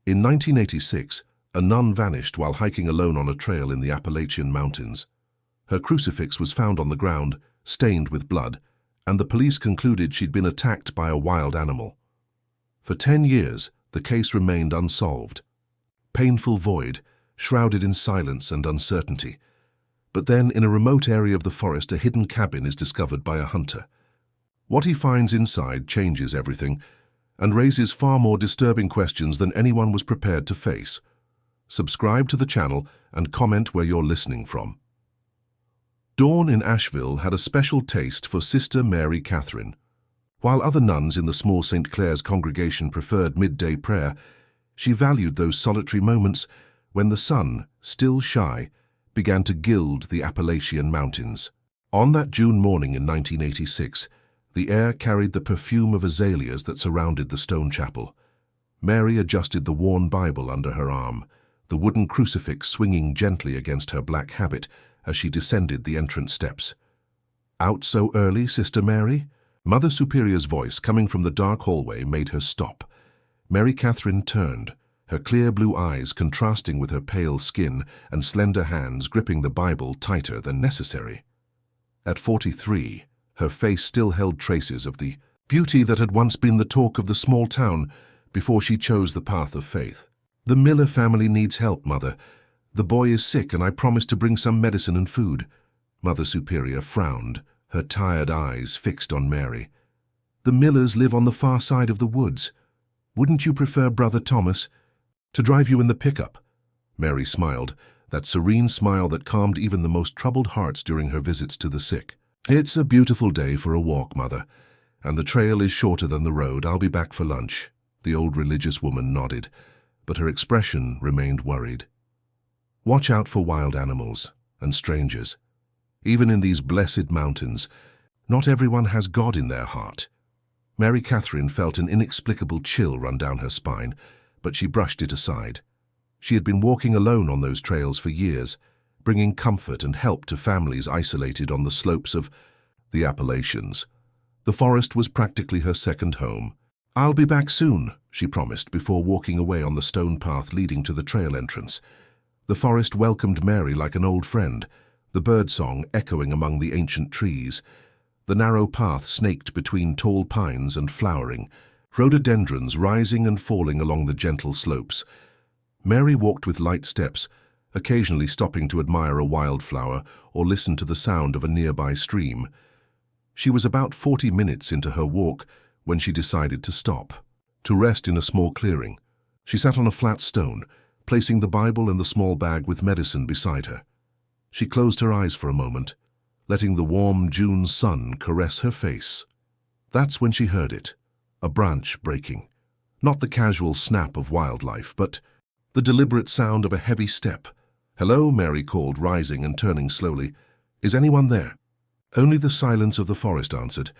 In 1986, a nun vanished while hiking alone on a trail in the Appalachian Mountains. Her crucifix was found on the ground, stained with blood, and the police concluded she'd been attacked by a wild animal. For 10 years, the case remained unsolved. Painful void, shrouded in silence and uncertainty. But then, in a remote area of the forest, a hidden cabin is discovered by a hunter. What he finds inside changes everything and raises far more disturbing questions than anyone was prepared to face. Subscribe to the channel and comment where you're listening from. Dawn in Asheville had a special taste for Sister Mary Catherine. While other nuns in the small St. Clare's congregation preferred midday prayer, she valued those solitary moments when the sun, still shy, began to gild the Appalachian Mountains. On that June morning in 1986, the air carried the perfume of azaleas that surrounded the stone chapel. Mary adjusted the worn Bible under her arm, the wooden crucifix swinging gently against her black habit as she descended the entrance steps. "Out so early, Sister Mary?" Mother Superior's voice coming from the dark hallway made her stop. Mary Catherine turned, her clear blue eyes contrasting with her pale skin and slender hands gripping the Bible tighter than necessary. At 43, her face still held traces of the beauty that had once been the talk of the small town before she chose the path of faith. "The Miller family needs help, Mother. The boy is sick and I promised to bring some medicine and food." Mother Superior frowned, her tired eyes fixed on Mary. "The Millers live on the far side of the woods. Wouldn't you prefer Brother Thomas to drive you in the pickup?" Mary smiled, that serene smile that calmed even the most troubled hearts during her visits to the sick. "It's a beautiful day for a walk, Mother, and the trail is shorter than the road. I'll be back for lunch." The old religious woman nodded, but her expression remained worried. "Watch out for wild animals and strangers. Even in these blessed mountains, not everyone has God in their heart." Mary Catherine felt an inexplicable chill run down her spine, but she brushed it aside. She had been walking alone on those trails for years, bringing comfort and help to families isolated on the slopes of the Appalachians. The forest was practically her second home. "I'll be back soon," she promised before walking away on the stone path leading to the trail entrance. The forest welcomed Mary like an old friend, the birdsong echoing among the ancient trees. The narrow path snaked between tall pines and flowering, rhododendrons rising and falling along the gentle slopes. Mary walked with light steps, occasionally stopping to admire a wildflower or listen to the sound of a nearby stream. She was about 40 minutes into her walk when she decided to stop, to rest in a small clearing. She sat on a flat stone, placing the Bible and the small bag with medicine beside her. She closed her eyes for a moment, letting the warm June sun caress her face. That's when she heard it, a branch breaking. Not the casual snap of wildlife, but the deliberate sound of a heavy step. "Hello," Mary called, rising and turning slowly. "Is anyone there?" Only the silence of the forest answered,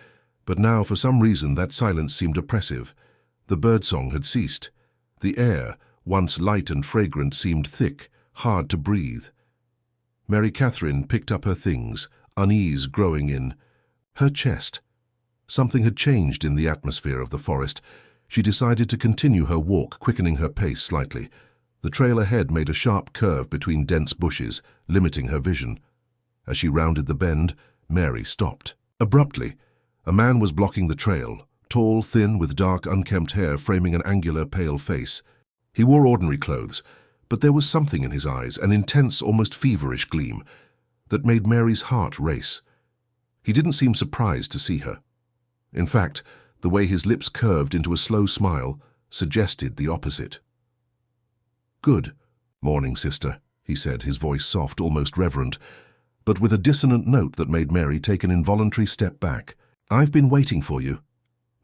but now for some reason that silence seemed oppressive. The birdsong had ceased. The air, once light and fragrant, seemed thick, hard to breathe. Mary Catherine picked up her things, unease growing in her chest. Something had changed in the atmosphere of the forest. She decided to continue her walk, quickening her pace slightly. The trail ahead made a sharp curve between dense bushes, limiting her vision. As she rounded the bend, Mary stopped. Abruptly, a man was blocking the trail, tall, thin, with dark, unkempt hair framing an angular, pale face. He wore ordinary clothes, but there was something in his eyes, an intense, almost feverish gleam, that made Mary's heart race. He didn't seem surprised to see her. In fact, the way his lips curved into a slow smile suggested the opposite. "Good morning, Sister," he said, his voice soft, almost reverent, but with a dissonant note that made Mary take an involuntary step back. "I've been waiting for you."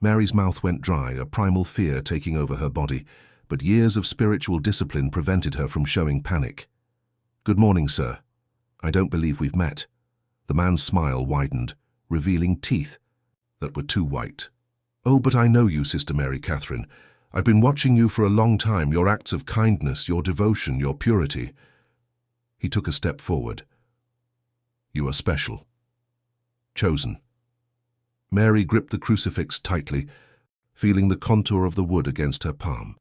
Mary's mouth went dry, a primal fear taking over her body, but years of spiritual discipline prevented her from showing panic. "Good morning, sir. I don't believe we've met." The man's smile widened, revealing teeth that were too white. "Oh, but I know you, Sister Mary Catherine. I've been watching you for a long time, your acts of kindness, your devotion, your purity." He took a step forward. "You are special. Chosen." Mary gripped the crucifix tightly, feeling the contour of the wood against her palm.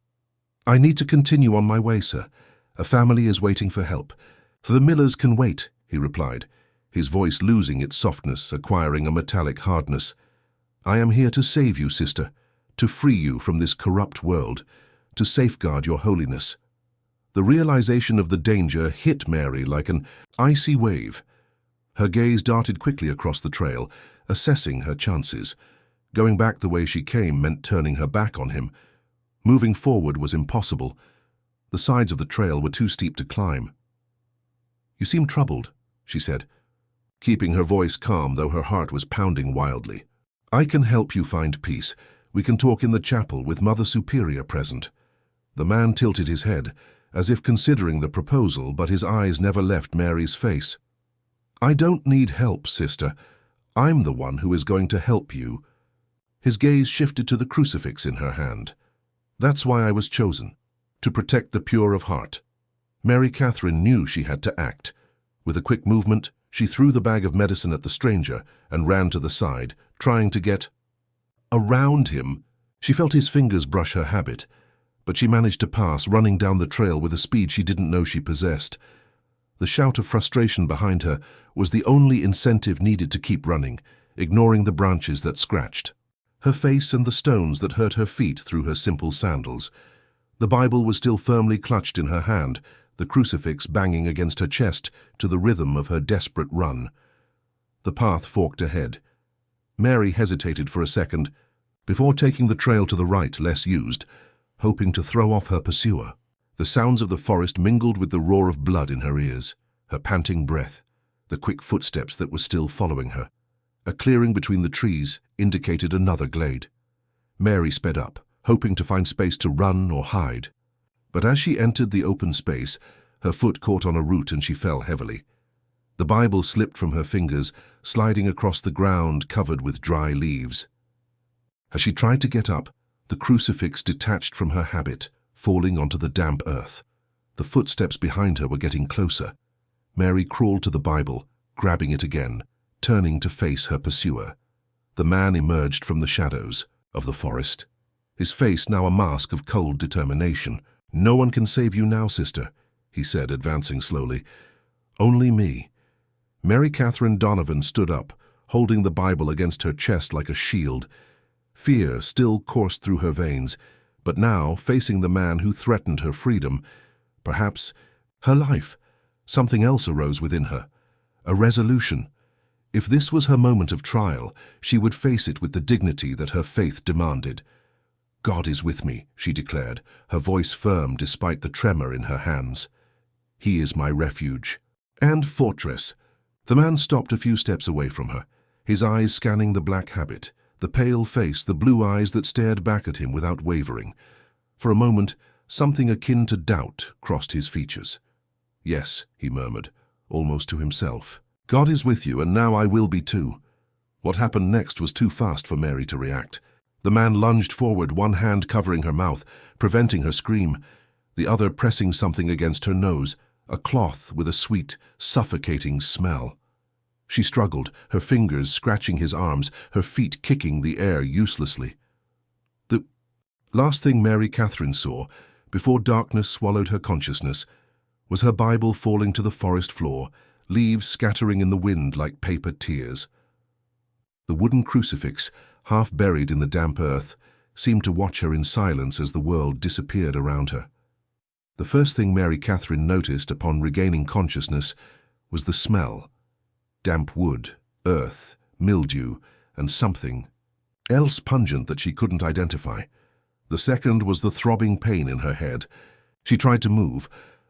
"I need to continue on my way, sir. A family is waiting for help. The Millers can wait," he replied, his voice losing its softness, acquiring a metallic hardness. "I am here to save you, sister, to free you from this corrupt world, to safeguard your holiness." The realization of the danger hit Mary like an icy wave. Her gaze darted quickly across the trail, assessing her chances. Going back the way she came meant turning her back on him. Moving forward was impossible. The sides of the trail were too steep to climb. "You seem troubled," she said, keeping her voice calm though her heart was pounding wildly. "I can help you find peace. We can talk in the chapel with Mother Superior present." The man tilted his head, as if considering the proposal, but his eyes never left Mary's face. "I don't need help, sister. I'm the one who is going to help you." His gaze shifted to the crucifix in her hand. "That's why I was chosen, to protect the pure of heart." Mary Catherine knew she had to act. With a quick movement, she threw the bag of medicine at the stranger and ran to the side, trying to get around him. She felt his fingers brush her habit, but she managed to pass, running down the trail with a speed she didn't know she possessed. The shout of frustration behind her was the only incentive needed to keep running, ignoring the branches that scratched her face and the stones that hurt her feet through her simple sandals. The Bible was still firmly clutched in her hand, the crucifix banging against her chest to the rhythm of her desperate run. The path forked ahead. Mary hesitated for a second before taking the trail to the right, less used, hoping to throw off her pursuer. The sounds of the forest mingled with the roar of blood in her ears, her panting breath, the quick footsteps that were still following her. A clearing between the trees indicated another glade. Mary sped up, hoping to find space to run or hide. But as she entered the open space, her foot caught on a root and she fell heavily. The Bible slipped from her fingers, sliding across the ground covered with dry leaves. As she tried to get up, the crucifix detached from her habit, falling onto the damp earth. The footsteps behind her were getting closer. Mary crawled to the Bible, grabbing it again, turning to face her pursuer. The man emerged from the shadows of the forest, his face now a mask of cold determination. "No one can save you now, sister," he said, advancing slowly. "Only me." Mary Catherine Donovan stood up, holding the Bible against her chest like a shield. Fear still coursed through her veins, but now, facing the man who threatened her freedom, perhaps her life, something else arose within her, a resolution. If this was her moment of trial, she would face it with the dignity that her faith demanded. "God is with me," she declared, her voice firm despite the tremor in her hands. "He is my refuge and fortress." The man stopped a few steps away from her, his eyes scanning the black habit, the pale face, the blue eyes that stared back at him without wavering. For a moment, something akin to doubt crossed his features. "Yes," he murmured, almost to himself. "God is with you, and now I will be too." What happened next was too fast for Mary to react. The man lunged forward, one hand covering her mouth, preventing her scream, the other pressing something against her nose, a cloth with a sweet, suffocating smell. She struggled, her fingers scratching his arms, her feet kicking the air uselessly. The last thing Mary Catherine saw, before darkness swallowed her consciousness, was her Bible falling to the forest floor, leaves scattering in the wind like paper tears. The wooden crucifix, half buried in the damp earth, seemed to watch her in silence as the world disappeared around her. The first thing Mary Catherine noticed upon regaining consciousness was the smell. Damp wood, earth, mildew, and something else pungent that she couldn't identify. The second was the throbbing pain in her head. She tried to move,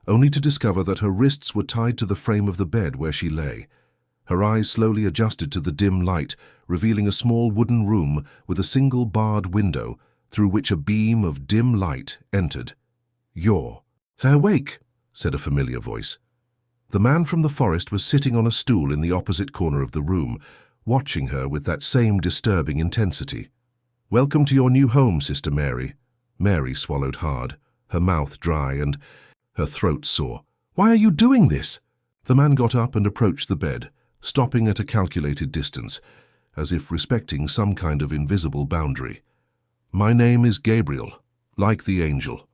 only to discover that her wrists were tied to the frame of the bed where she lay. Her eyes slowly adjusted to the dim light, revealing a small wooden room with a single barred window through which a beam of dim light entered. "You're awake," said a familiar voice. The man from the forest was sitting on a stool in the opposite corner of the room, watching her with that same disturbing intensity. "Welcome to your new home, Sister Mary." Mary swallowed hard, her mouth dry and her throat sore. "Why are you doing this?" The man got up and approached the bed, stopping at a calculated distance, as if respecting some kind of invisible boundary. "My name is Gabriel, like the angel."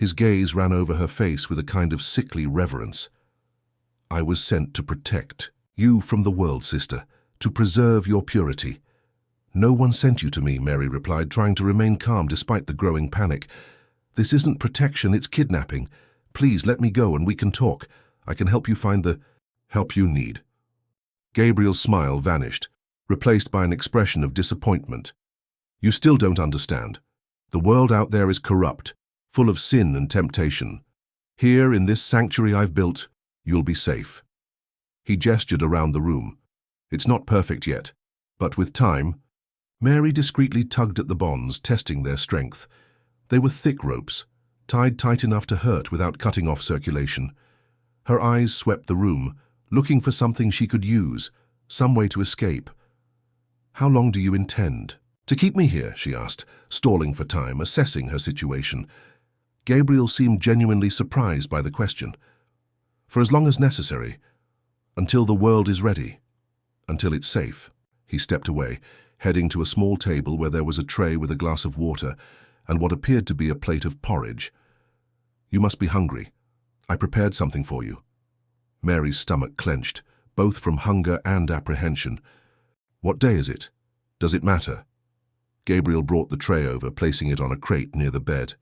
His gaze ran over her face with a kind of sickly reverence. "I was sent to protect you from the world, sister, to preserve your purity." "No one sent you to me," Mary replied, trying to remain calm despite the growing panic. "This isn't protection, it's kidnapping. Please let me go and we can talk. I can help you find the help you need." Gabriel's smile vanished, replaced by an expression of disappointment. "You still don't understand. The world out there is corrupt, full of sin and temptation. Here, in this sanctuary I've built, you'll be safe." He gestured around the room. "It's not perfect yet, but with time." Mary discreetly tugged at the bonds, testing their strength. They were thick ropes, tied tight enough to hurt without cutting off circulation. Her eyes swept the room, looking for something she could use, some way to escape. "How long do you intend to keep me here?" she asked, stalling for time, assessing her situation. Gabriel seemed genuinely surprised by the question. "For as long as necessary, until the world is ready, until it's safe." He stepped away, heading to a small table where there was a tray with a glass of water and what appeared to be a plate of porridge. "You must be hungry. I prepared something for you." Mary's stomach clenched, both from hunger and apprehension. "What day is it? Does it matter?" Gabriel brought the tray over, placing it on a crate near the bed.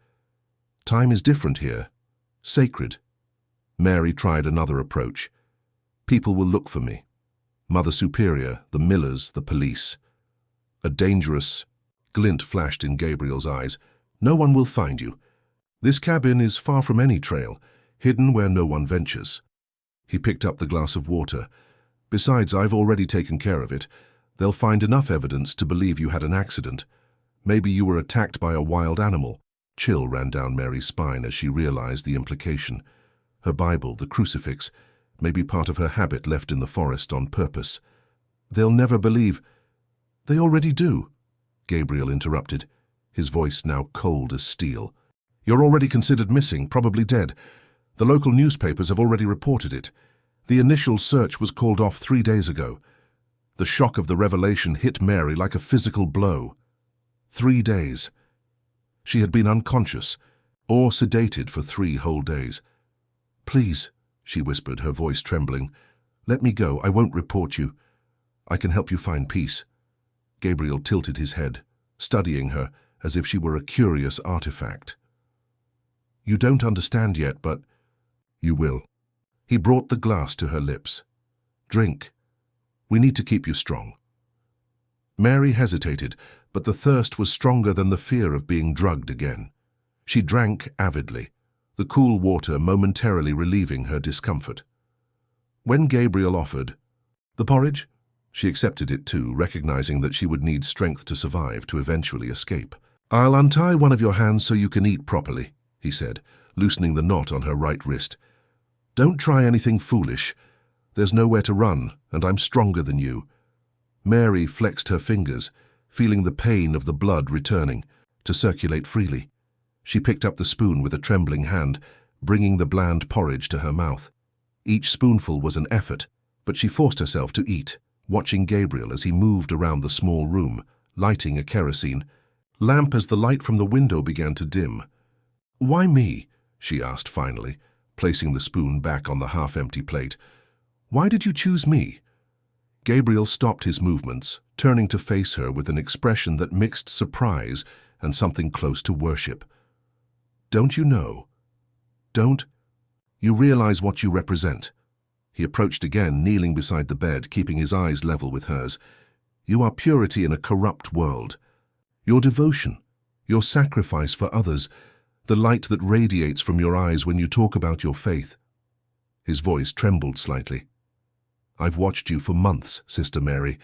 "Time is different here. Sacred." Mary tried another approach. "People will look for me. Mother Superior, the Millers, the police." A dangerous glint flashed in Gabriel's eyes. "No one will find you. This cabin is far from any trail, hidden where no one ventures." He picked up the glass of water. "Besides, I've already taken care of it. They'll find enough evidence to believe you had an accident. Maybe you were attacked by a wild animal." Chill ran down Mary's spine as she realized the implication. Her Bible, the crucifix, may be part of her habit left in the forest on purpose. "They'll never believe." "They already do," Gabriel interrupted, his voice now cold as steel. "You're already considered missing, probably dead. The local newspapers have already reported it. The initial search was called off 3 days ago. The shock of the revelation hit Mary like a physical blow. 3 days. She had been unconscious, or sedated for 3 whole days. "Please," she whispered, her voice trembling, "let me go. I won't report you. I can help you find peace." Gabriel tilted his head, studying her as if she were a curious artifact. "You don't understand yet, but you will." He brought the glass to her lips. "Drink. We need to keep you strong." Mary hesitated, but the thirst was stronger than the fear of being drugged again. She drank avidly, the cool water momentarily relieving her discomfort. When Gabriel offered, "The porridge?" she accepted it too, recognizing that she would need strength to survive, to eventually escape. "I'll untie one of your hands so you can eat properly," he said, loosening the knot on her right wrist. "Don't try anything foolish. There's nowhere to run, and I'm stronger than you." Mary flexed her fingers, feeling the pain of the blood returning to circulate freely. She picked up the spoon with a trembling hand, bringing the bland porridge to her mouth. Each spoonful was an effort, but she forced herself to eat, watching Gabriel as he moved around the small room, lighting a kerosene lamp as the light from the window began to dim. "Why me?" she asked finally, placing the spoon back on the half-empty plate. "Why did you choose me?" Gabriel stopped his movements, turning to face her with an expression that mixed surprise and something close to worship. "Don't you know? Don't you realize what you represent?" He approached again, kneeling beside the bed, keeping his eyes level with hers. "You are purity in a corrupt world. Your devotion, your sacrifice for others, the light that radiates from your eyes when you talk about your faith." His voice trembled slightly. "I've watched you for months, Sister Mary.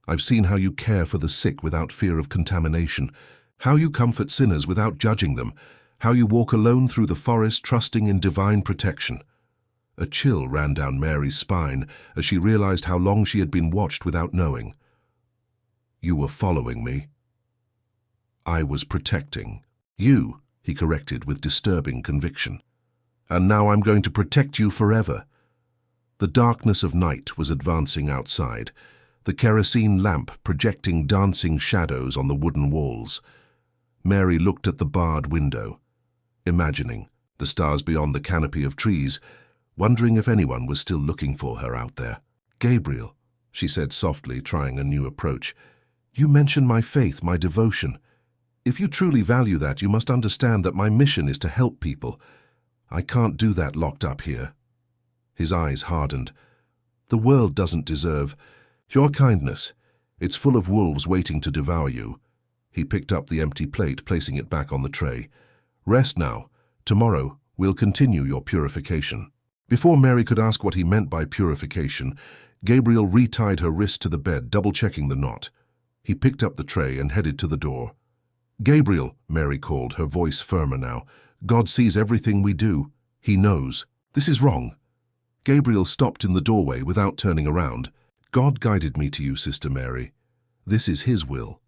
I've seen how you care for the sick without fear of contamination, how you comfort sinners without judging them, how you walk alone through the forest trusting in divine protection." A chill ran down Mary's spine as she realized how long she had been watched without knowing. "You were following me." "I was protecting you," he corrected with disturbing conviction. "And now I'm going to protect you forever." The darkness of night was advancing outside, the kerosene lamp projecting dancing shadows on the wooden walls. Mary looked at the barred window. imagining the stars beyond the canopy of trees, wondering if anyone was still looking for her out there. "Gabriel," she said softly, trying a new approach, "you mentioned my faith, my devotion. If you truly value that, you must understand that my mission is to help people. I can't do that locked up here." His eyes hardened. "The world doesn't deserve your kindness. It's full of wolves waiting to devour you." He picked up the empty plate, placing it back on the tray. "Rest now. Tomorrow, we'll continue your purification." Before Mary could ask what he meant by purification, Gabriel retied her wrist to the bed, double-checking the knot. He picked up the tray and headed to the door. "Gabriel," Mary called, her voice firmer now. "God sees everything we do. He knows. This is wrong." Gabriel stopped in the doorway without turning around. "God guided me to you, Sister Mary. This is His will."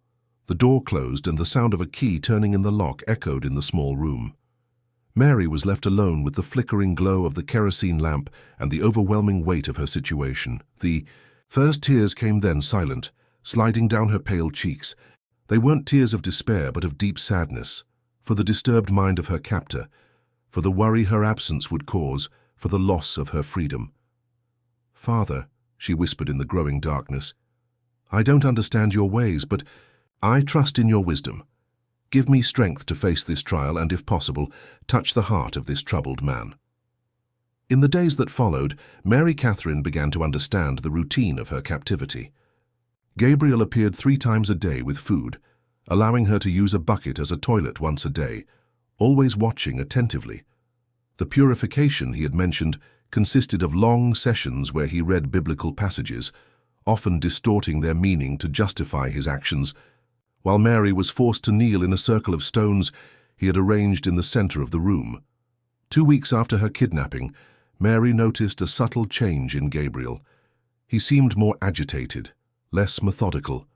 The door closed and the sound of a key turning in the lock echoed in the small room. Mary was left alone with the flickering glow of the kerosene lamp and the overwhelming weight of her situation. The first tears came then silent, sliding down her pale cheeks. They weren't tears of despair, but of deep sadness, for the disturbed mind of her captor, for the worry her absence would cause, for the loss of her freedom. "Father," she whispered in the growing darkness, "I don't understand your ways, but I trust in your wisdom. Give me strength to face this trial and, if possible, touch the heart of this troubled man." In the days that followed, Mary Catherine began to understand the routine of her captivity. Gabriel appeared 3 times a day with food, allowing her to use a bucket as a toilet once a day, always watching attentively. The purification he had mentioned consisted of long sessions where he read biblical passages, often distorting their meaning to justify his actions. While Mary was forced to kneel in a circle of stones he had arranged in the center of the room. 2 weeks after her kidnapping, Mary noticed a subtle change in Gabriel. He seemed more agitated, less methodical.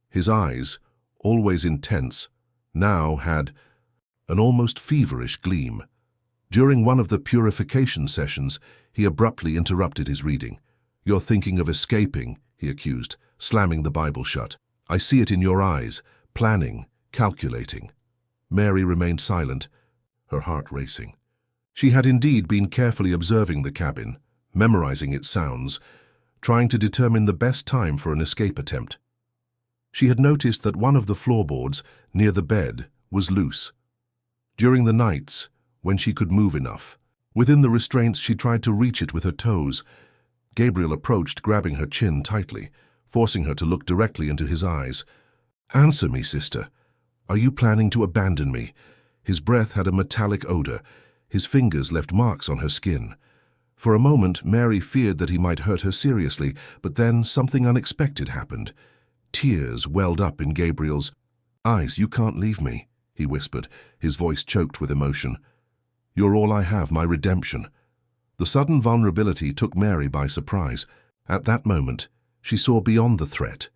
His eyes, always intense, now had an almost feverish gleam. During one of the purification sessions, he abruptly interrupted his reading. "You're thinking of escaping," he accused, slamming the Bible shut. "I see it in your eyes, planning, calculating." Mary remained silent, her heart racing. She had indeed been carefully observing the cabin, memorizing its sounds, trying to determine the best time for an escape attempt. She had noticed that one of the floorboards, near the bed, was loose. During the nights, when she could move enough, within the restraints she tried to reach it with her toes. Gabriel approached, grabbing her chin tightly, forcing her to look directly into his eyes. "Answer me, sister. Are you planning to abandon me?" His breath had a metallic odor. His fingers left marks on her skin. For a moment, Mary feared that he might hurt her seriously, but then something unexpected happened. Tears welled up in Gabriel's eyes. "You can't leave me," he whispered, his voice choked with emotion. "You're all I have, my redemption." The sudden vulnerability took Mary by surprise. At that moment, she saw beyond the threat.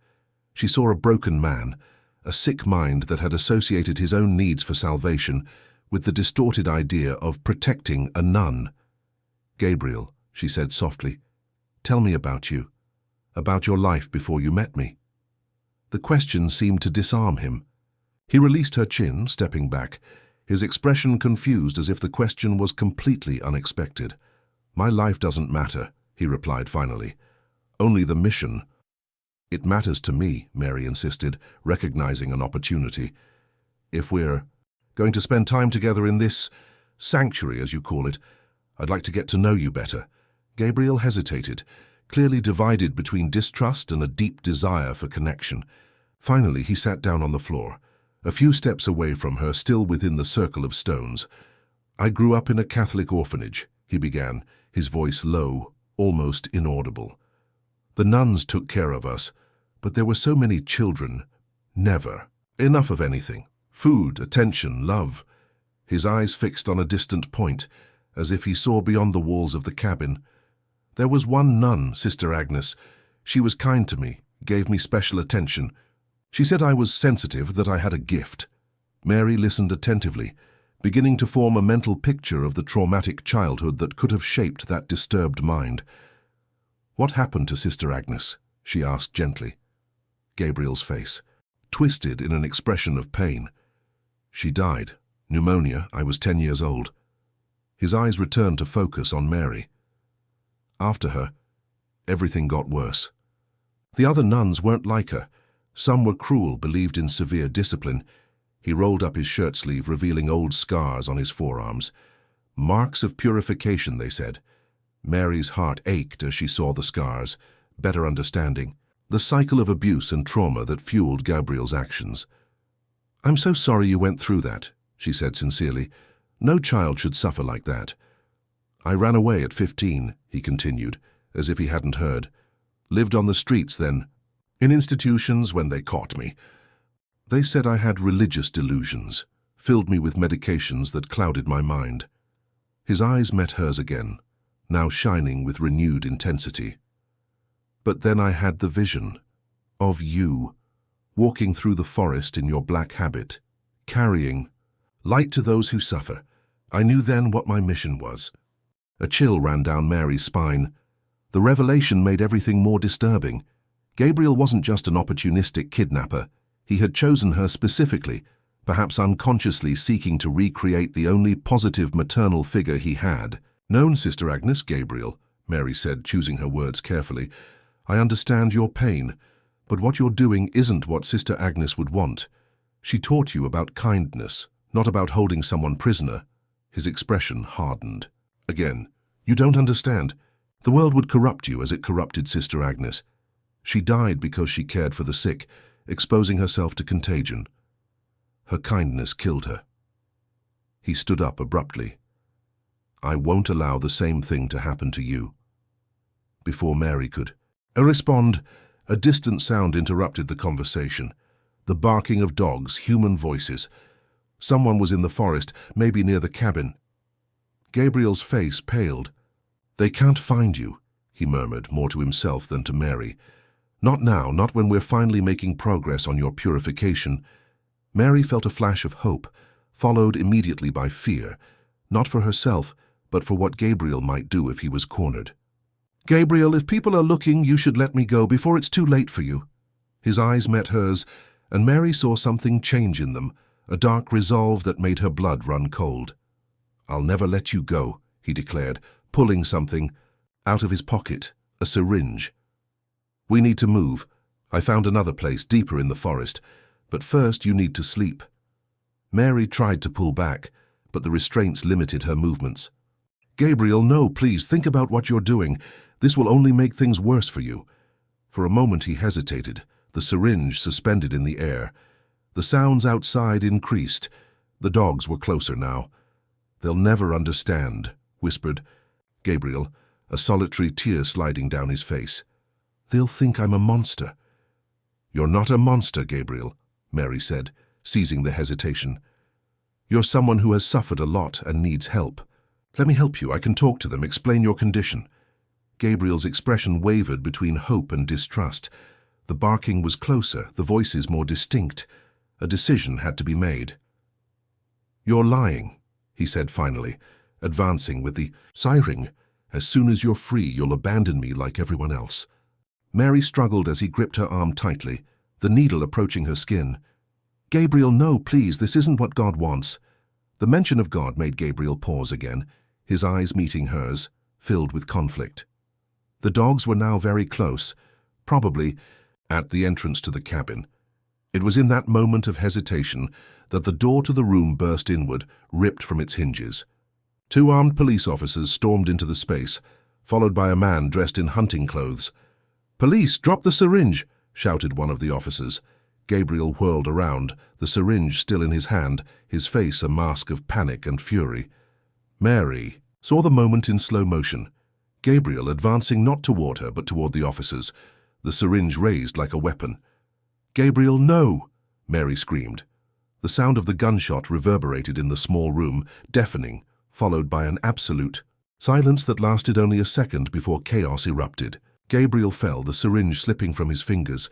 She saw a broken man, a sick mind that had associated his own needs for salvation with the distorted idea of protecting a nun. "Gabriel," she said softly, "tell me about you, about your life before you met me." The question seemed to disarm him. He released her chin, stepping back, his expression confused as if the question was completely unexpected. "My life doesn't matter," he replied finally. "Only the mission." "It matters to me," Mary insisted, recognizing an opportunity. "If we're going to spend time together in this sanctuary, as you call it, I'd like to get to know you better." Gabriel hesitated, clearly divided between distrust and a deep desire for connection. Finally, he sat down on the floor, a few steps away from her, still within the circle of stones. "I grew up in a Catholic orphanage," he began, his voice low, almost inaudible. "The nuns took care of us, but there were so many children. Never enough of anything. Food, attention, love." His eyes fixed on a distant point, as if he saw beyond the walls of the cabin. "There was one nun, Sister Agnes. She was kind to me, gave me special attention. She said I was sensitive, that I had a gift." Mary listened attentively, beginning to form a mental picture of the traumatic childhood that could have shaped that disturbed mind. "What happened to Sister Agnes?" she asked gently. Gabriel's face twisted in an expression of pain. "She died," Pneumonia. I was 10 years old. His eyes returned to focus on Mary. After her, everything got worse. The other nuns weren't like her. Some were cruel, believed in severe discipline. He rolled up his shirt sleeve, revealing old scars on his forearms. Marks of purification, they said. Mary's heart ached as she saw the scars, better understanding the cycle of abuse and trauma that fueled Gabriel's actions. "I'm so sorry you went through that," she said sincerely. "No child should suffer like that." "I ran away at 15, he continued, as if he hadn't heard. "Lived on the streets then, in institutions when they caught me. They said I had religious delusions, filled me with medications that clouded my mind." His eyes met hers again, now shining with renewed intensity. "But then I had the vision of you, walking through the forest in your black habit, carrying light to those who suffer. I knew then what my mission was." A chill ran down Mary's spine. The revelation made everything more disturbing. Gabriel wasn't just an opportunistic kidnapper. He had chosen her specifically, perhaps unconsciously seeking to recreate the only positive maternal figure he had. "Known, Sister Agnes." "Gabriel," Mary said, choosing her words carefully, "I understand your pain, but what you're doing isn't what Sister Agnes would want. She taught you about kindness, not about holding someone prisoner." His expression hardened. "Again, you don't understand. The world would corrupt you as it corrupted Sister Agnes. She died because she cared for the sick, exposing herself to contagion. Her kindness killed her." He stood up abruptly. "I won't allow the same thing to happen to you." Before Mary could respond, a distant sound interrupted the conversation. The barking of dogs, human voices. Someone was in the forest, maybe near the cabin. Gabriel's face paled. "They can't find you," he murmured, more to himself than to Mary. "Not now, not when we're finally making progress on your purification." Mary felt a flash of hope, followed immediately by fear, not for herself, but for what Gabriel might do if he was cornered. "Gabriel, if people are looking, you should let me go before it's too late for you." His eyes met hers, and Mary saw something change in them, a dark resolve that made her blood run cold. "I'll never let you go," he declared, pulling something out of his pocket, a syringe. "We need to move. I found another place deeper in the forest, but first you need to sleep." Mary tried to pull back, but the restraints limited her movements. "Gabriel, no, please, think about what you're doing. This will only make things worse for you." For a moment he hesitated, the syringe suspended in the air. The sounds outside increased. The dogs were closer now. "They'll never understand," whispered Gabriel, a solitary tear sliding down his face. "They'll think I'm a monster." "You're not a monster, Gabriel," Mary said, seizing the hesitation. "You're someone who has suffered a lot and needs help. Let me help you. I can talk to them, explain your condition." Gabriel's expression wavered between hope and distrust. The barking was closer, the voices more distinct. A decision had to be made. "You're lying," he said finally, advancing with the siren. "As soon as you're free, you'll abandon me like everyone else." Mary struggled as he gripped her arm tightly, the needle approaching her skin. "Gabriel, no, please, this isn't what God wants." The mention of God made Gabriel pause again, his eyes meeting hers, filled with conflict. The dogs were now very close, probably at the entrance to the cabin. It was in that moment of hesitation that the door to the room burst inward, ripped from its hinges. 2 armed police officers stormed into the space, followed by a man dressed in hunting clothes. "Police, drop the syringe!" shouted one of the officers. Gabriel whirled around, the syringe still in his hand, his face a mask of panic and fury. Mary saw the moment in slow motion. Gabriel advancing not toward her but toward the officers, the syringe raised like a weapon. "Gabriel, no!" Mary screamed. The sound of the gunshot reverberated in the small room, deafening, followed by an absolute silence that lasted only a second before chaos erupted. Gabriel fell, the syringe slipping from his fingers,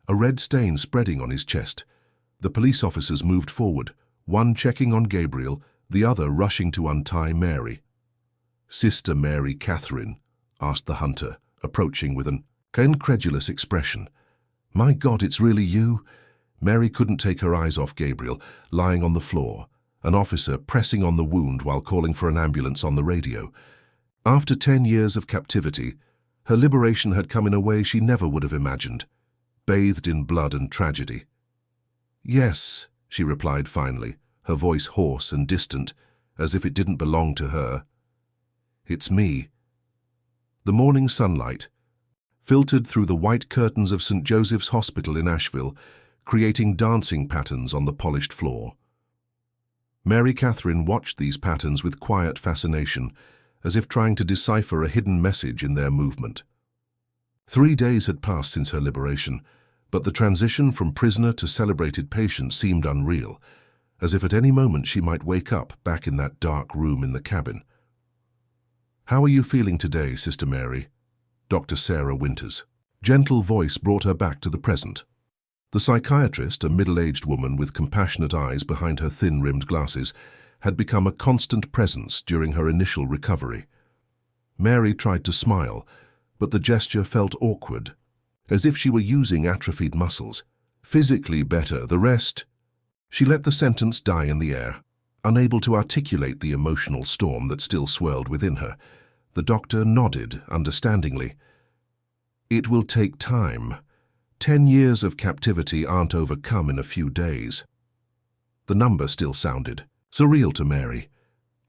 a red stain spreading on his chest. The police officers moved forward, one checking on Gabriel, the other rushing to untie Mary. "Sister Mary Catherine?" asked the hunter, approaching with an incredulous expression. "My God, it's really you?" Mary couldn't take her eyes off Gabriel, lying on the floor, an officer pressing on the wound while calling for an ambulance on the radio. After 10 years of captivity, her liberation had come in a way she never would have imagined, bathed in blood and tragedy. "Yes," she replied finally, her voice hoarse and distant, as if it didn't belong to her. "It's me." The morning sunlight filtered through the white curtains of St. Joseph's Hospital in Asheville, creating dancing patterns on the polished floor. Mary Catherine watched these patterns with quiet fascination, as if trying to decipher a hidden message in their movement. 3 days had passed since her liberation, but the transition from prisoner to celebrated patient seemed unreal, as if at any moment she might wake up back in that dark room in the cabin. "How are you feeling today, Sister Mary?" Dr. Sarah Winters' gentle voice brought her back to the present. The psychiatrist, a middle-aged woman with compassionate eyes behind her thin-rimmed glasses, had become a constant presence during her initial recovery. Mary tried to smile, but the gesture felt awkward, as if she were using atrophied muscles. "Physically better, the rest—" She let the sentence die in the air, unable to articulate the emotional storm that still swirled within her. The doctor nodded understandingly. "It will take time. 10 years of captivity aren't overcome in a few days." The number still sounded surreal to Mary.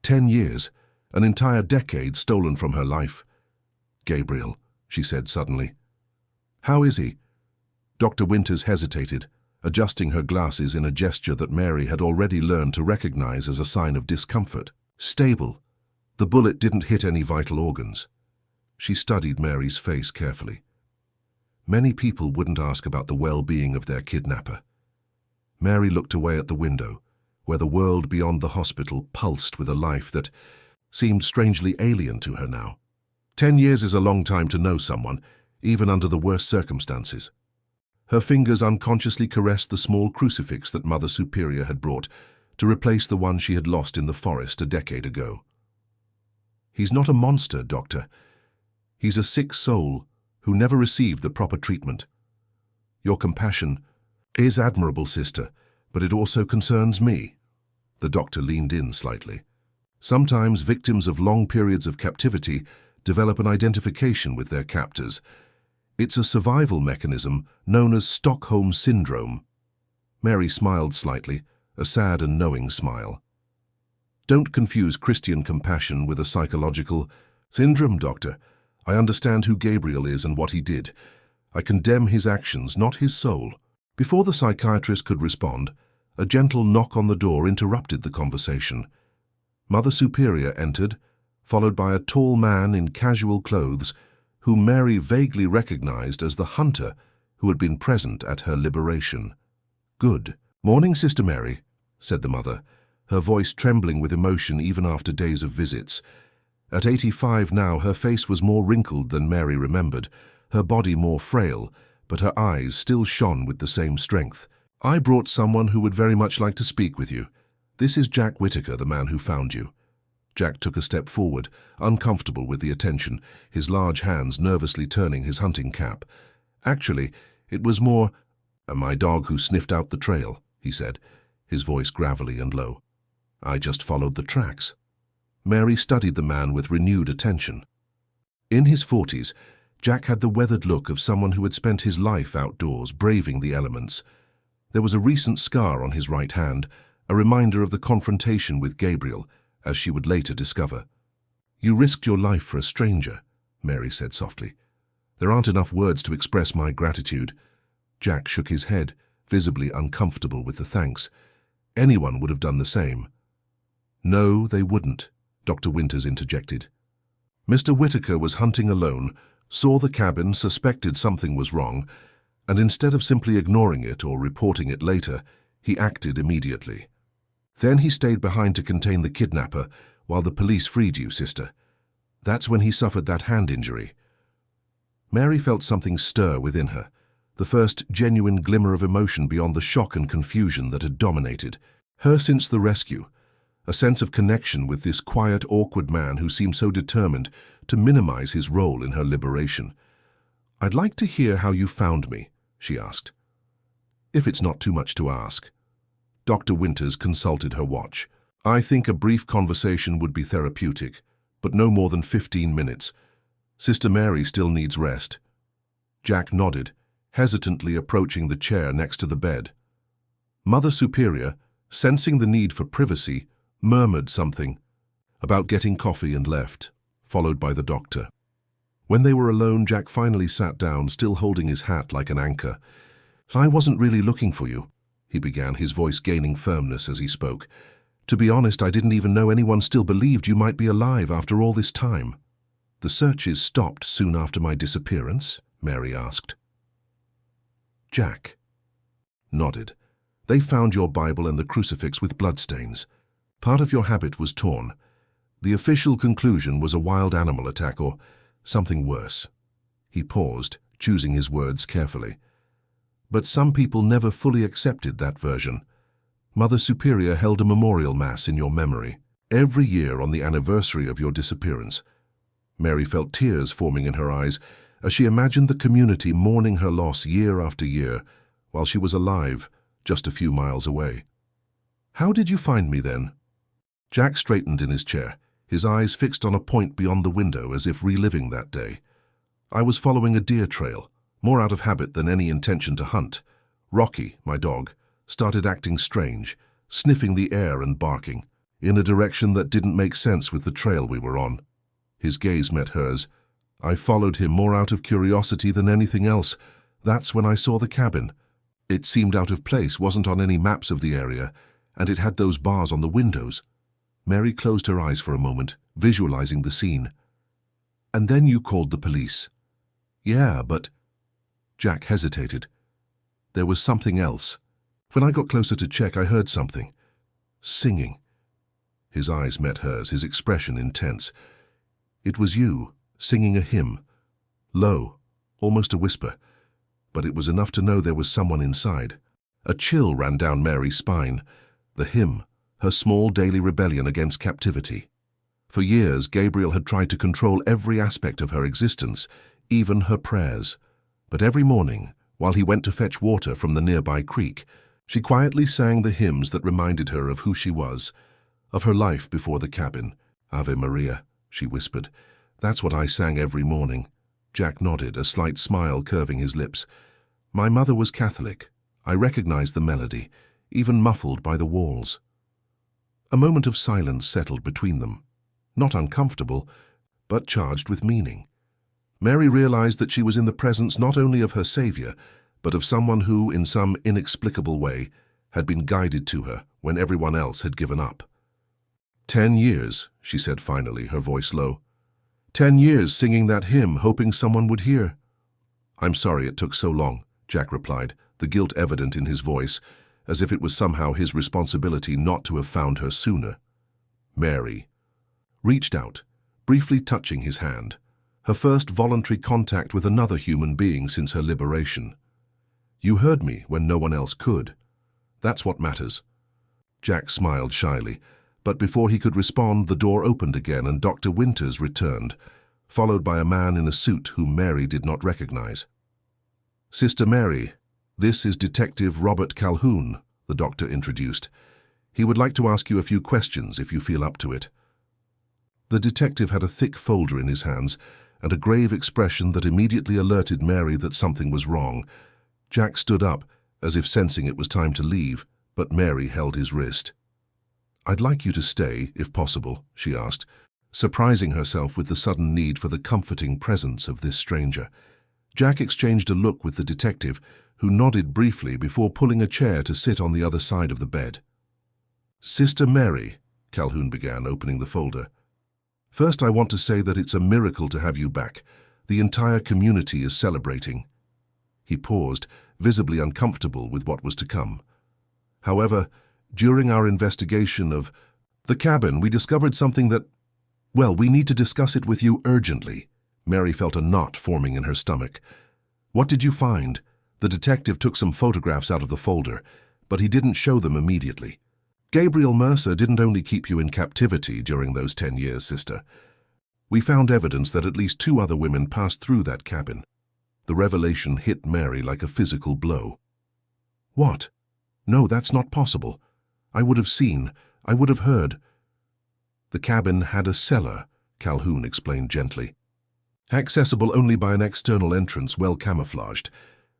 10 years, an entire decade stolen from her life. "Gabriel," she said suddenly. "How is he?" Dr. Winters hesitated, adjusting her glasses in a gesture that Mary had already learned to recognize as a sign of discomfort. "Stable. The bullet didn't hit any vital organs." She studied Mary's face carefully. Many people wouldn't ask about the well-being of their kidnapper. Mary looked away at the window, where the world beyond the hospital pulsed with a life that seemed strangely alien to her now. 10 years is a long time to know someone, even under the worst circumstances. Her fingers unconsciously caressed the small crucifix that Mother Superior had brought to replace the one she had lost in the forest a decade ago. "He's not a monster, Doctor. He's a sick soul who never received the proper treatment. Your compassion is admirable, Sister, but it also concerns me." The doctor leaned in slightly. "Sometimes victims of long periods of captivity develop an identification with their captors. It's a survival mechanism known as Stockholm Syndrome." Mary smiled slightly, a sad and knowing smile. "Don't confuse Christian compassion with a psychological syndrome, Doctor. I understand who Gabriel is and what he did. I condemn his actions, not his soul." Before the psychiatrist could respond, a gentle knock on the door interrupted the conversation. Mother Superior entered, followed by a tall man in casual clothes, whom Mary vaguely recognized as the hunter who had been present at her liberation. "Good morning, Sister Mary," said the mother, her voice trembling with emotion even after days of visits. At 85 now, her face was more wrinkled than Mary remembered, her body more frail, but her eyes still shone with the same strength. "I brought someone who would very much like to speak with you. This is Jack Whitaker, the man who found you." Jack took a step forward, uncomfortable with the attention, his large hands nervously turning his hunting cap. "Actually, it was more my dog who sniffed out the trail," he said, his voice gravelly and low. "I just followed the tracks." Mary studied the man with renewed attention. In his 40s, Jack had the weathered look of someone who had spent his life outdoors, braving the elements. There was a recent scar on his right hand, a reminder of the confrontation with Gabriel, as she would later discover. "You risked your life for a stranger," Mary said softly. "There aren't enough words to express my gratitude." Jack shook his head, visibly uncomfortable with the thanks. "Anyone would have done the same." "No, they wouldn't," Dr. Winters interjected. "Mr. Whitaker was hunting alone, saw the cabin, suspected something was wrong, and instead of simply ignoring it or reporting it later, he acted immediately. Then he stayed behind to contain the kidnapper while the police freed you, Sister. That's when he suffered that hand injury." Mary felt something stir within her, the first genuine glimmer of emotion beyond the shock and confusion that had dominated her since the rescue, a sense of connection with this quiet, awkward man who seemed so determined to minimize his role in her liberation. "I'd like to hear how you found me," she asked. "If it's not too much to ask." Dr. Winters consulted her watch. I think a brief conversation would be therapeutic, but no more than 15 minutes. Sister Mary still needs rest. Jack nodded, hesitantly approaching the chair next to the bed. Mother Superior, sensing the need for privacy, murmured something about getting coffee and left, followed by the doctor. When they were alone, Jack finally sat down, still holding his hat like an anchor. "I wasn't really looking for you," he began, his voice gaining firmness as he spoke. "To be honest, I didn't even know anyone still believed you might be alive after all this time." "The searches stopped soon after my disappearance?" Mary asked. Jack nodded. "They found your Bible and the crucifix with bloodstains. Part of your habit was torn. The official conclusion was a wild animal attack or something worse." He paused, choosing his words carefully. "But some people never fully accepted that version. Mother Superior held a memorial mass in your memory, every year on the anniversary of your disappearance." Mary felt tears forming in her eyes as she imagined the community mourning her loss year after year, while she was alive, just a few miles away. "How did you find me then?" Jack straightened in his chair, his eyes fixed on a point beyond the window as if reliving that day. "I was following a deer trail, more out of habit than any intention to hunt. Rocky, my dog, started acting strange, sniffing the air and barking, in a direction that didn't make sense with the trail we were on." His gaze met hers. "I followed him more out of curiosity than anything else. That's when I saw the cabin. It seemed out of place, wasn't on any maps of the area, and it had those bars on the windows." Mary closed her eyes for a moment, visualizing the scene. "And then you called the police." "Yeah, but—" Jack hesitated. "There was something else. When I got closer to check, I heard something. Singing." His eyes met hers, his expression intense. "It was you, singing a hymn. Low, almost a whisper. But it was enough to know there was someone inside." A chill ran down Mary's spine. The hymn, her small daily rebellion against captivity. For years, Gabriel had tried to control every aspect of her existence, even her prayers. But every morning, while he went to fetch water from the nearby creek, she quietly sang the hymns that reminded her of who she was, of her life before the cabin. "Ave Maria," she whispered. "That's what I sang every morning." Jack nodded, a slight smile curving his lips. "My mother was Catholic. I recognized the melody, even muffled by the walls." A moment of silence settled between them. Not uncomfortable, but charged with meaning. Mary realized that she was in the presence not only of her Savior, but of someone who, in some inexplicable way, had been guided to her when everyone else had given up. 10 years, she said finally, her voice low. 10 years singing that hymn, hoping someone would hear. "I'm sorry it took so long," Jack replied, the guilt evident in his voice, as if it was somehow his responsibility not to have found her sooner. Mary reached out, briefly touching his hand, her first voluntary contact with another human being since her liberation. "You heard me when no one else could. That's what matters." Jack smiled shyly, but before he could respond, the door opened again and Dr. Winters returned, followed by a man in a suit whom Mary did not recognize. "Sister Mary, this is Detective Robert Calhoun," the doctor introduced. "He would like to ask you a few questions if you feel up to it." The detective had a thick folder in his hands and a grave expression that immediately alerted Mary that something was wrong. Jack stood up, as if sensing it was time to leave, but Mary held his wrist. "I'd like you to stay, if possible," she asked, surprising herself with the sudden need for the comforting presence of this stranger. Jack exchanged a look with the detective, who nodded briefly before pulling a chair to sit on the other side of the bed. "Sister Mary," Calhoun began, opening the folder. "First, I want to say that it's a miracle to have you back. The entire community is celebrating." He paused, visibly uncomfortable with what was to come. "However, during our investigation of the cabin, we discovered something that, well, we need to discuss it with you urgently." Mary felt a knot forming in her stomach. "What did you find?" The detective took some photographs out of the folder, but he didn't show them immediately. "Gabriel Mercer didn't only keep you in captivity during those 10 years, sister. We found evidence that at least 2 other women passed through that cabin." The revelation hit Mary like a physical blow. "What? No, that's not possible. I would have seen. I would have heard. The cabin had a cellar, Calhoun explained gently. Accessible only by an external entrance well camouflaged.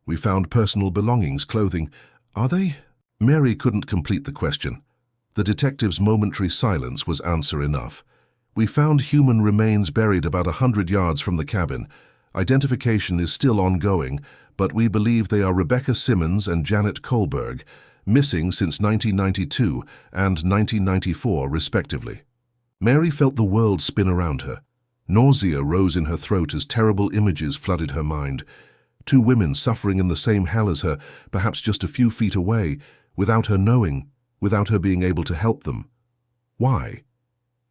We found personal belongings, clothing. Are they? Mary couldn't complete the question. The detective's momentary silence was answer enough. We found human remains buried about 100 yards from the cabin. Identification is still ongoing, but we believe they are Rebecca Simmons and Janet Kohlberg, missing since 1992 and 1994 respectively. Mary felt the world spin around her. Nausea rose in her throat as terrible images flooded her mind. Two women suffering in the same hell as her, perhaps just a few feet away, without her knowing, without her being able to help them. Why?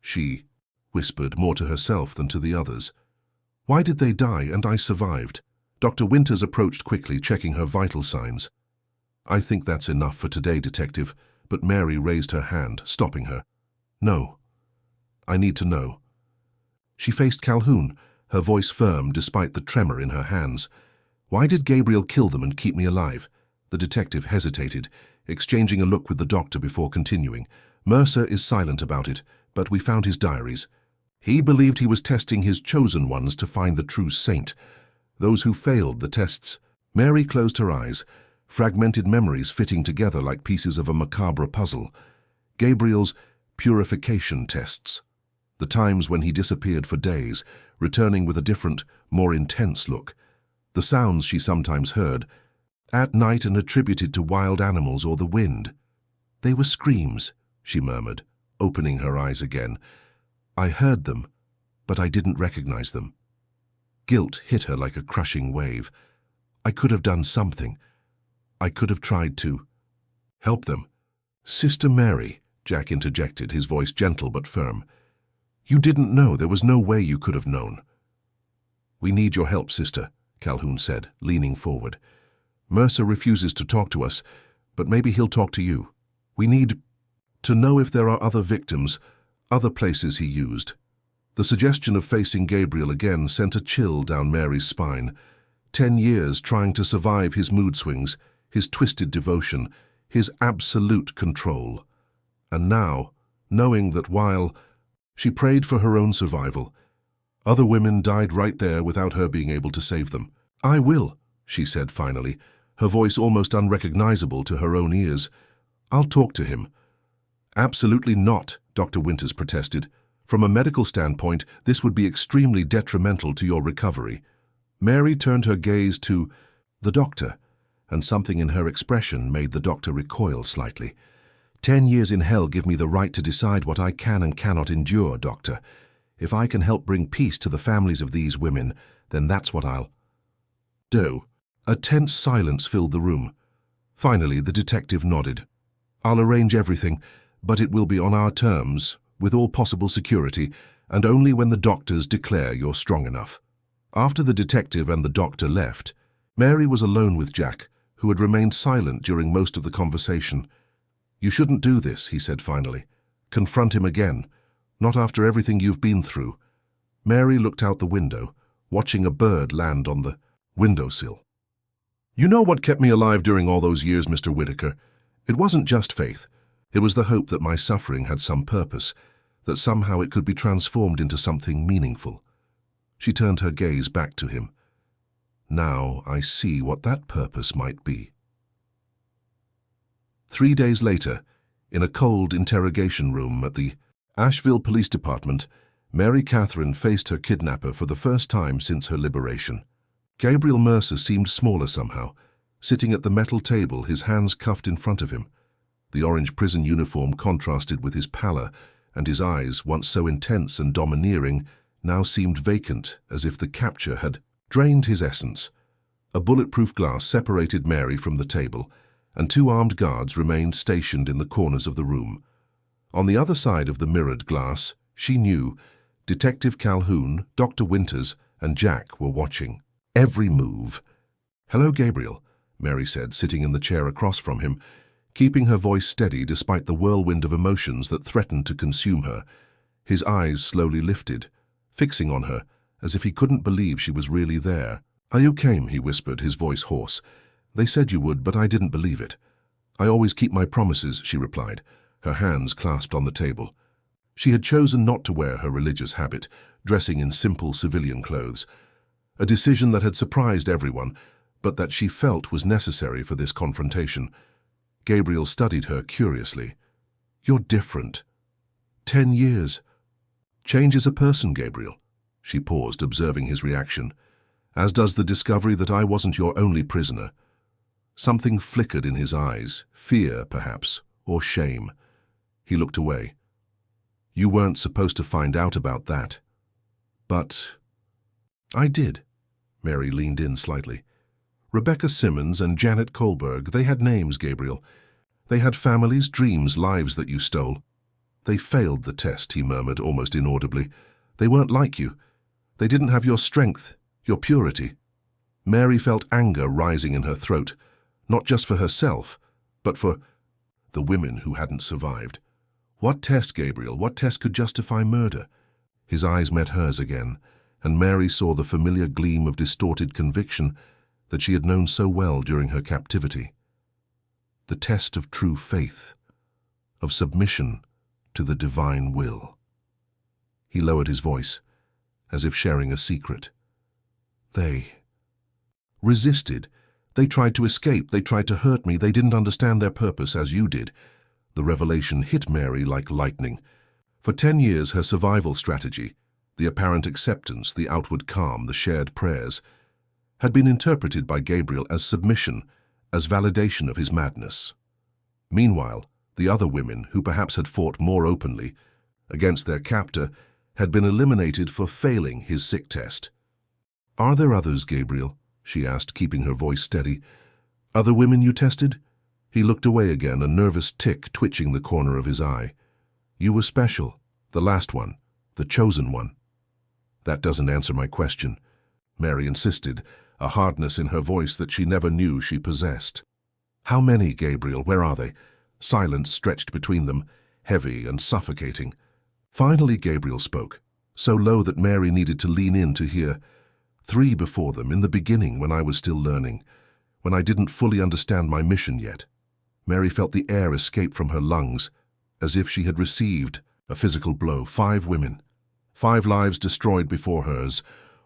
She whispered more to herself than to the others. Why did they die and I survived? Dr. Winters approached quickly, checking her vital signs. I think that's enough for today, Detective, but Mary raised her hand, stopping her. No. I need to know. She faced Calhoun, her voice firm despite the tremor in her hands. Why did Gabriel kill them and keep me alive? The detective hesitated, exchanging a look with the doctor before continuing. Mercer is silent about it, but we found his diaries. He believed he was testing his chosen ones to find the true saint, those who failed the tests. Mary closed her eyes, fragmented memories fitting together like pieces of a macabre puzzle. Gabriel's purification tests. The times when he disappeared for days, returning with a different, more intense look. The sounds she sometimes heard, at night and attributed to wild animals or the wind. They were screams, she murmured, opening her eyes again. I heard them, but I didn't recognize them. Guilt hit her like a crushing wave. I could have done something. I could have tried to help them. Sister Mary, Jack interjected, his voice gentle but firm. You didn't know. There was no way you could have known. We need your help, sister, Calhoun said, leaning forward. Mercer refuses to talk to us, but maybe he'll talk to you. We need to know if there are other victims, other places he used. The suggestion of facing Gabriel again sent a chill down Mary's spine. 10 years trying to survive his mood swings, his twisted devotion, his absolute control. And now, knowing that while she prayed for her own survival, other women died right there without her being able to save them. I will, she said finally, her voice almost unrecognizable to her own ears. I'll talk to him. Absolutely not, Dr. Winters protested. From a medical standpoint, this would be extremely detrimental to your recovery. Mary turned her gaze to the doctor, and something in her expression made the doctor recoil slightly. 10 years in hell give me the right to decide what I can and cannot endure, Doctor. If I can help bring peace to the families of these women, then that's what I'll do. A tense silence filled the room. Finally, the detective nodded. I'll arrange everything, but it will be on our terms, with all possible security, and only when the doctors declare you're strong enough. After the detective and the doctor left, Mary was alone with Jack, who had remained silent during most of the conversation. You shouldn't do this, he said finally. Confront him again. Not after everything you've been through. Mary looked out the window, watching a bird land on the windowsill. You know what kept me alive during all those years, Mr. Whitaker? It wasn't just faith. It was the hope that my suffering had some purpose, that somehow it could be transformed into something meaningful. She turned her gaze back to him. Now I see what that purpose might be. 3 days later, in a cold interrogation room at the Asheville Police Department, Mary Catherine faced her kidnapper for the first time since her liberation. Gabriel Mercer seemed smaller somehow, sitting at the metal table, his hands cuffed in front of him. The orange prison uniform contrasted with his pallor, and his eyes, once so intense and domineering, now seemed vacant, as if the capture had drained his essence. A bulletproof glass separated Mary from the table, and 2 armed guards remained stationed in the corners of the room. On the other side of the mirrored glass, she knew, Detective Calhoun, Dr. Winters, and Jack were watching. Every move. Hello, Gabriel, Mary said, sitting in the chair across from him, keeping her voice steady despite the whirlwind of emotions that threatened to consume her. His eyes slowly lifted, fixing on her, as if he couldn't believe she was really there. You came, he whispered, his voice hoarse. They said you would, but I didn't believe it. I always keep my promises, she replied, her hands clasped on the table. She had chosen not to wear her religious habit, dressing in simple civilian clothes, a decision that had surprised everyone, but that she felt was necessary for this confrontation. Gabriel studied her curiously. "You're different. 10 years. Changes a person, Gabriel." She paused, observing his reaction. "As does the discovery that I wasn't your only prisoner." Something flickered in his eyes, fear, perhaps, or shame. He looked away. "You weren't supposed to find out about that." "But—" "I did." Mary leaned in slightly. "Rebecca Simmons and Janet Kohlberg, they had names, Gabriel. They had families, dreams, lives that you stole. They failed the test," he murmured, almost inaudibly. "They weren't like you. They didn't have your strength, your purity." Mary felt anger rising in her throat, not just for herself, but for the women who hadn't survived. What test, Gabriel? What test could justify murder? His eyes met hers again, and Mary saw the familiar gleam of distorted conviction that she had known so well during her captivity. The test of true faith, of submission to the divine will. He lowered his voice, as if sharing a secret. "They resisted. They tried to escape. They tried to hurt me. They didn't understand their purpose as you did." The revelation hit Mary like lightning. For 10 years, her survival strategy, the apparent acceptance, the outward calm, the shared prayers, had been interpreted by Gabriel as submission, as validation of his madness. Meanwhile, the other women, who perhaps had fought more openly against their captor, had been eliminated for failing his sick test. "Are there others, Gabriel?" she asked, keeping her voice steady. "Other women you tested?" He looked away again, a nervous tick twitching the corner of his eye. "You were special, the last one, the chosen one." "That doesn't answer my question," Mary insisted, a hardness in her voice that she never knew she possessed. "How many, Gabriel? Where are they?" Silence stretched between them, heavy and suffocating. Finally Gabriel spoke, so low that Mary needed to lean in to hear. "3 before them, in the beginning, when I was still learning, when I didn't fully understand my mission yet." Mary felt the air escape from her lungs, as if she had received a physical blow. 5 women, 5 lives destroyed before hers,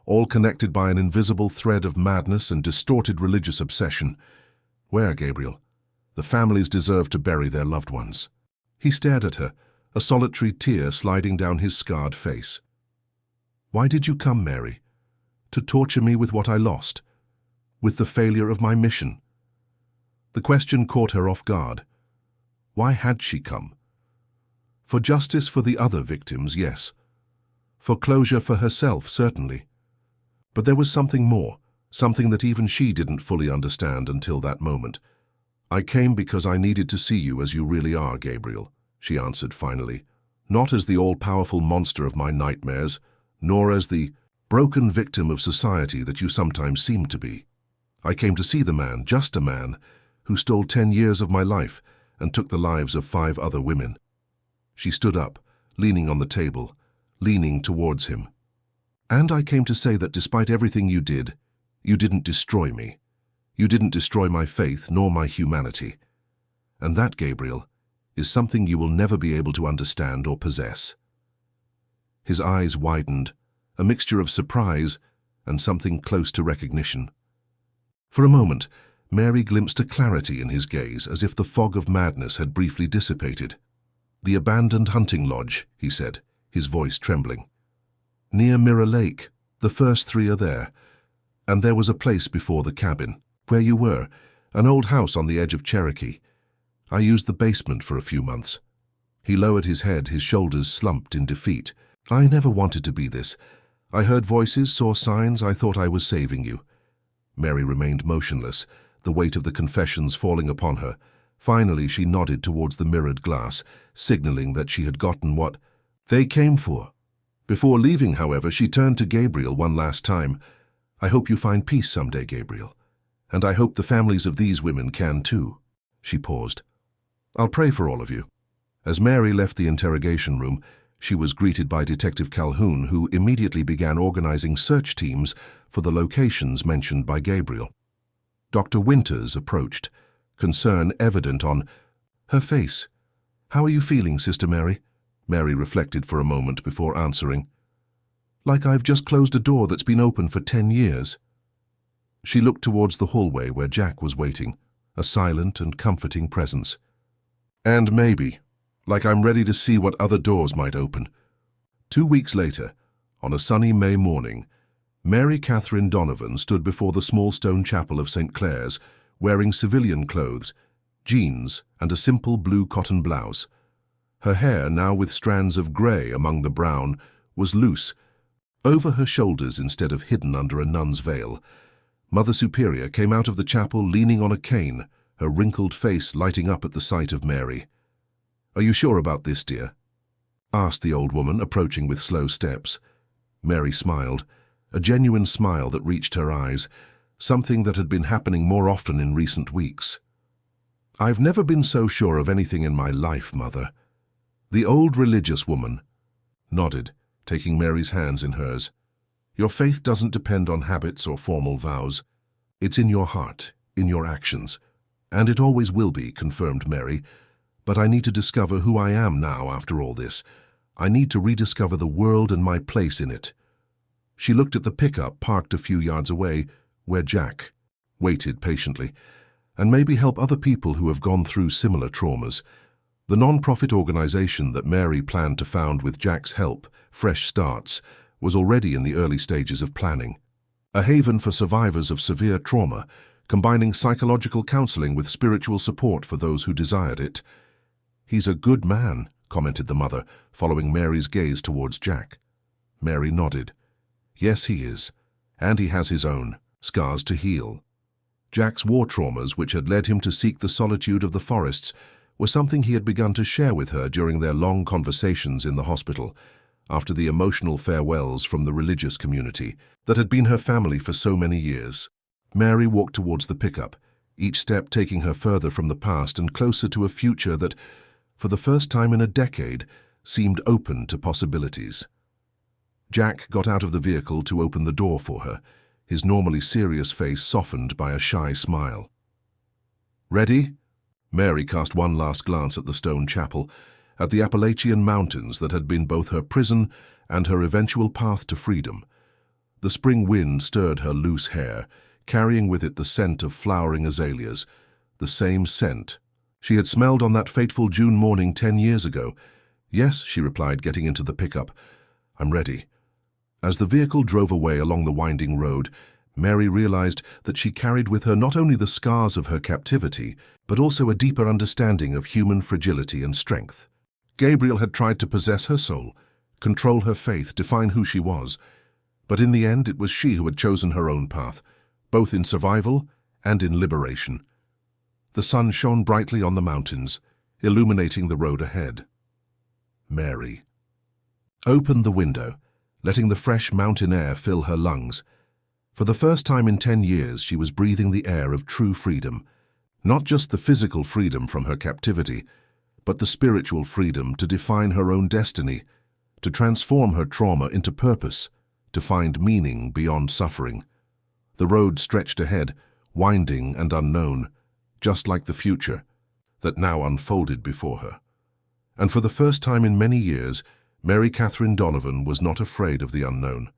all connected by an invisible thread of madness and distorted religious obsession. Where, Gabriel? The families deserve to bury their loved ones. He stared at her, a solitary tear sliding down his scarred face. "Why did you come, Mary? To torture me with what I lost? With the failure of my mission?" The question caught her off guard. Why had she come? For justice for the other victims, yes. For closure for herself, certainly. But there was something more, something that even she didn't fully understand until that moment. "I came because I needed to see you as you really are, Gabriel," she answered finally. "Not as the all-powerful monster of my nightmares, nor as the broken victim of society that you sometimes seem to be. I came to see the man, just a man, who stole 10 years of my life and took the lives of 5 other women." She stood up, leaning on the table, leaning towards him. "And I came to say that despite everything you didn't destroy me. You didn't destroy my faith nor my humanity. And that, Gabriel, is something you will never be able to understand or possess." His eyes widened, a mixture of surprise and something close to recognition. For a moment, Mary glimpsed a clarity in his gaze, as if the fog of madness had briefly dissipated. "The abandoned hunting lodge," he said, his voice trembling. "Near Mirror Lake. The first 3 are there. And there was a place before the cabin, where you were, an old house on the edge of Cherokee. I used the basement for a few months." He lowered his head, his shoulders slumped in defeat. "I never wanted to be this. I heard voices, saw signs, I thought I was saving you." Mary remained motionless, the weight of the confessions falling upon her. Finally she nodded towards the mirrored glass, signaling that she had gotten what they came for. Before leaving, however, she turned to Gabriel one last time. "I hope you find peace someday, Gabriel. And I hope the families of these women can too." She paused. "I'll pray for all of you." As Mary left the interrogation room, she was greeted by Detective Calhoun, who immediately began organizing search teams for the locations mentioned by Gabriel. Dr. Winters approached, concern evident on her face. "How are you feeling, Sister Mary?" Mary reflected for a moment before answering. "Like I've just closed a door that's been open for 10 years. She looked towards the hallway where Jack was waiting, a silent and comforting presence. "And maybe, like I'm ready to see what other doors might open." 2 weeks later, on a sunny May morning, Mary Catherine Donovan stood before the small stone chapel of St. Clare's, wearing civilian clothes, jeans and a simple blue cotton blouse. Her hair, now with strands of grey among the brown, was loose, over her shoulders instead of hidden under a nun's veil. Mother Superior came out of the chapel leaning on a cane, her wrinkled face lighting up at the sight of Mary. "Are you sure about this, dear?" asked the old woman, approaching with slow steps. Mary smiled, a genuine smile that reached her eyes, something that had been happening more often in recent weeks. "I've never been so sure of anything in my life, Mother." The old religious woman nodded, taking Mary's hands in hers. "Your faith doesn't depend on habits or formal vows. It's in your heart, in your actions. And it always will be," confirmed Mary. "But I need to discover who I am now after all this. I need to rediscover the world and my place in it." She looked at the pickup parked a few yards away, where Jack waited patiently, and maybe help other people who have gone through similar traumas. The non-profit organization that Mary planned to found with Jack's help, Fresh Starts, was already in the early stages of planning. A haven for survivors of severe trauma, combining psychological counseling with spiritual support for those who desired it. "He's a good man," commented the mother, following Mary's gaze towards Jack. Mary nodded. "Yes, he is. And he has his own scars to heal." Jack's war traumas, which had led him to seek the solitude of the forests, were something he had begun to share with her during their long conversations in the hospital, after the emotional farewells from the religious community that had been her family for so many years. Mary walked towards the pickup, each step taking her further from the past and closer to a future that, for the first time in a decade, seemed open to possibilities. Jack got out of the vehicle to open the door for her, his normally serious face softened by a shy smile. "Ready?" Mary cast one last glance at the stone chapel, at the Appalachian Mountains that had been both her prison and her eventual path to freedom. The spring wind stirred her loose hair, carrying with it the scent of flowering azaleas, the same scent she had smelled on that fateful June morning 10 years ago. "Yes," she replied, getting into the pickup. "I'm ready." As the vehicle drove away along the winding road, Mary realized that she carried with her not only the scars of her captivity, but also a deeper understanding of human fragility and strength. Gabriel had tried to possess her soul, control her faith, define who she was. But in the end, it was she who had chosen her own path, both in survival and in liberation. The sun shone brightly on the mountains, illuminating the road ahead. Mary opened the window, letting the fresh mountain air fill her lungs. For the first time in 10 years, she was breathing the air of true freedom, not just the physical freedom from her captivity, but the spiritual freedom to define her own destiny, to transform her trauma into purpose, to find meaning beyond suffering. The road stretched ahead, winding and unknown, just like the future that now unfolded before her. And for the first time in many years, Mary Catherine Donovan was not afraid of the unknown.